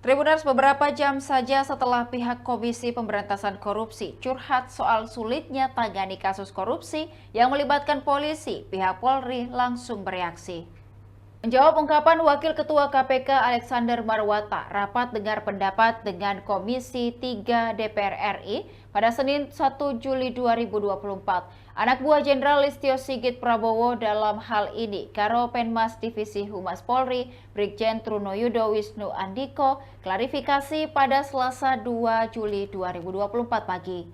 Tribuners, beberapa jam saja setelah pihak Komisi Pemberantasan Korupsi curhat soal sulitnya tangani kasus korupsi yang melibatkan polisi, pihak Polri langsung bereaksi. Menjawab ungkapan Wakil Ketua KPK Alexander Marwata rapat dengar pendapat dengan Komisi 3 DPR RI pada Senin 1 Juli 2024. Anak buah Jenderal Listio Sigit Prabowo dalam hal ini, Karopenmas Divisi Humas Polri, Brigjen Trunoyudo Wisnu Andiko, klarifikasi pada Selasa 2 Juli 2024 pagi.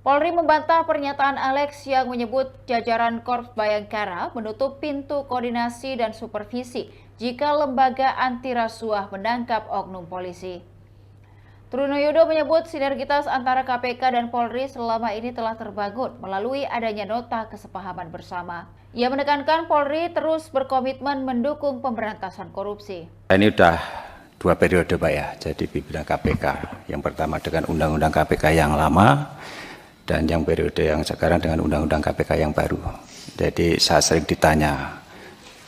Polri membantah pernyataan Alex yang menyebut jajaran Korps Bayangkara menutup pintu koordinasi dan supervisi jika lembaga anti rasuah menangkap oknum polisi. Trunoyudo menyebut sinergitas antara KPK dan Polri selama ini telah terbangun melalui adanya nota kesepahaman bersama. Ia menekankan Polri terus berkomitmen mendukung pemberantasan korupsi. Ini sudah 2 periode Pak ya, jadi pimpinan KPK. Yang pertama dengan Undang-Undang KPK yang lama, dan yang periode yang sekarang dengan Undang-Undang KPK yang baru. Jadi saya sering ditanya,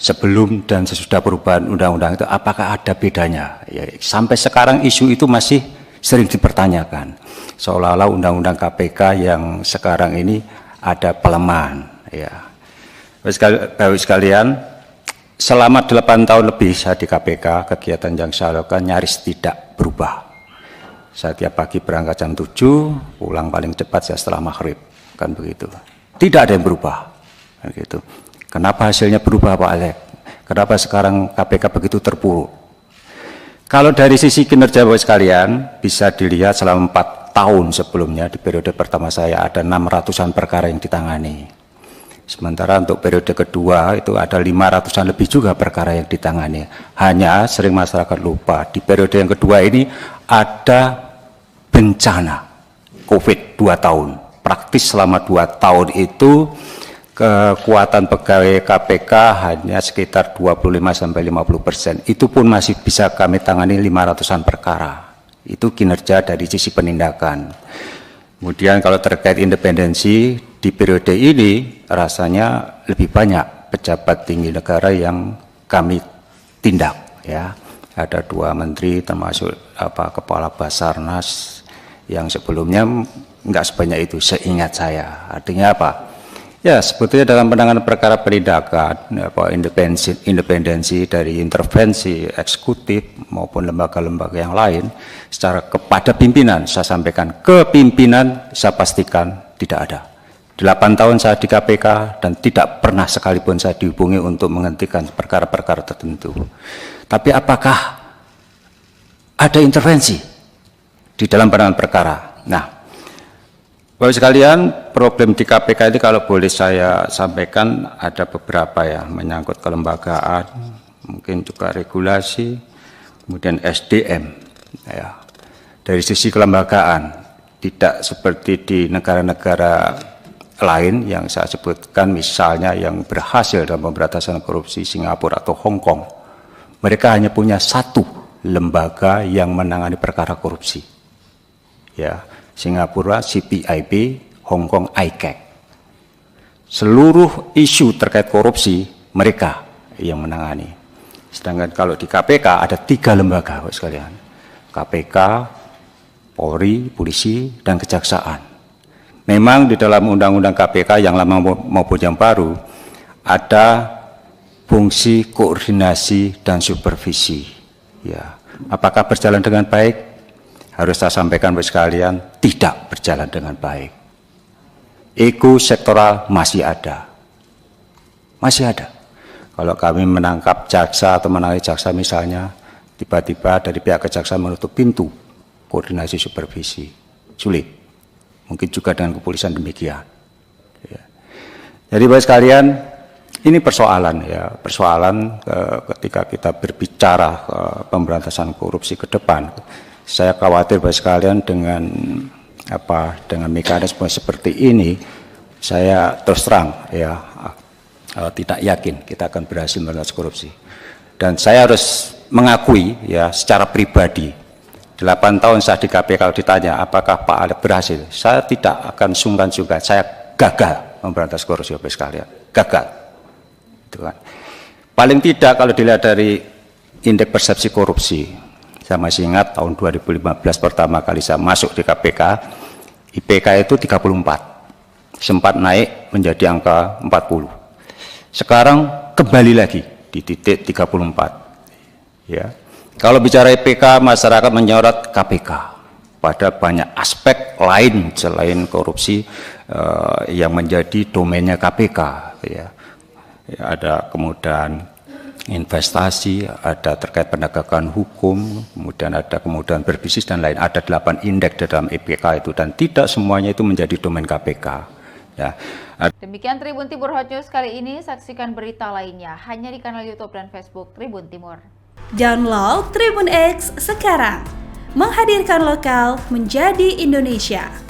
sebelum dan sesudah perubahan undang-undang itu apakah ada bedanya? Ya, sampai sekarang isu itu masih sering dipertanyakan. Seolah-olah Undang-Undang KPK yang sekarang ini ada pelemahan. Ya. Bapak sekalian, selama 8 tahun lebih saya di KPK, kegiatan yang saya lakukan nyaris tidak berubah. Saya tiap pagi berangkat jam 7, pulang paling cepat saya setelah maghrib, kan begitu. Tidak ada yang berubah, kan gitu. Kenapa hasilnya berubah Pak Alex? Kenapa sekarang KPK begitu terpuruk? Kalau dari sisi kinerja Bapak sekalian, bisa dilihat selama 4 tahun sebelumnya di periode pertama saya ada 600-an perkara yang ditangani. Sementara untuk periode kedua itu ada 500-an lebih juga perkara yang ditangani. Hanya sering masyarakat lupa, di periode yang kedua ini ada bencana COVID 2 tahun. Praktis selama 2 tahun itu kekuatan pegawai KPK hanya sekitar 25–50%. Itu pun masih bisa kami tangani 500-an perkara. Itu kinerja dari sisi penindakan. Kemudian kalau terkait independensi, di periode ini rasanya lebih banyak pejabat tinggi negara yang kami tindak. Ya, ada 2 menteri termasuk kepala Basarnas yang sebelumnya enggak sebanyak itu, seingat saya. Artinya apa? Ya, sebetulnya dalam penanganan perkara penindakan, independensi dari intervensi eksekutif maupun lembaga-lembaga yang lain, secara kepada pimpinan, saya sampaikan ke pimpinan, saya pastikan tidak ada. 8 tahun saya di KPK dan tidak pernah sekalipun saya dihubungi untuk menghentikan perkara-perkara tertentu. Tapi apakah ada intervensi di dalam penanganan perkara? Nah, Bapak sekalian, problem di KPK ini kalau boleh saya sampaikan ada beberapa ya, menyangkut kelembagaan, mungkin juga regulasi, kemudian SDM. Ya. Dari sisi kelembagaan, tidak seperti di negara-negara lain yang saya sebutkan, misalnya yang berhasil dalam pemberantasan korupsi Singapura atau Hong Kong. Mereka hanya punya 1 lembaga yang menangani perkara korupsi. Ya. Singapura CPIB, Hong Kong ICAC. Seluruh isu terkait korupsi mereka yang menangani. Sedangkan kalau di KPK ada 3 lembaga, Bapak sekalian. KPK, Polri, Polisi, dan Kejaksaan. Memang di dalam Undang-Undang KPK yang lama maupun yang baru ada fungsi koordinasi dan supervisi. Ya, apakah berjalan dengan baik? Harus saya sampaikan Bapak sekalian, tidak berjalan dengan baik. Ego sektoral masih ada. Masih ada. Kalau kami menangkap jaksa atau menangani jaksa misalnya, tiba-tiba dari pihak kejaksaan menutup pintu koordinasi supervisi. Sulit. Mungkin juga dengan kepolisian demikian. Ya. Jadi Bapak sekalian, ini persoalan ya, persoalan ketika kita berbicara pemberantasan korupsi ke depan. Saya khawatir Bapak sekalian dengan mekanisme seperti ini, saya terus terang ya tidak yakin kita akan berhasil memberantas korupsi. Dan saya harus mengakui ya secara pribadi, 8 tahun saya di KPK kalau ditanya apakah Pak Alex berhasil, saya tidak akan sungkan-sungkan, saya gagal memberantas korupsi Bapak sekalian, gagal. Itu kan. Paling tidak kalau dilihat dari indeks persepsi korupsi, Saya masih ingat tahun 2015 pertama kali saya masuk di KPK, IPK itu 34, sempat naik menjadi angka 40. Sekarang kembali lagi di titik 34. Ya. Kalau bicara IPK, masyarakat menyorot KPK. Pada banyak aspek lain selain korupsi yang menjadi domainnya KPK. Ya. Ada kemudian investasi, ada terkait penegakan hukum, kemudian ada kemudahan berbisnis dan lain. Ada 8 indeks dalam IPK itu dan tidak semuanya itu menjadi domain KPK. Ya. Demikian Tribun Timur Hot News kali ini. Saksikan berita lainnya hanya di kanal YouTube dan Facebook Tribun Timur. Download Tribun X sekarang. Menghadirkan lokal menjadi Indonesia.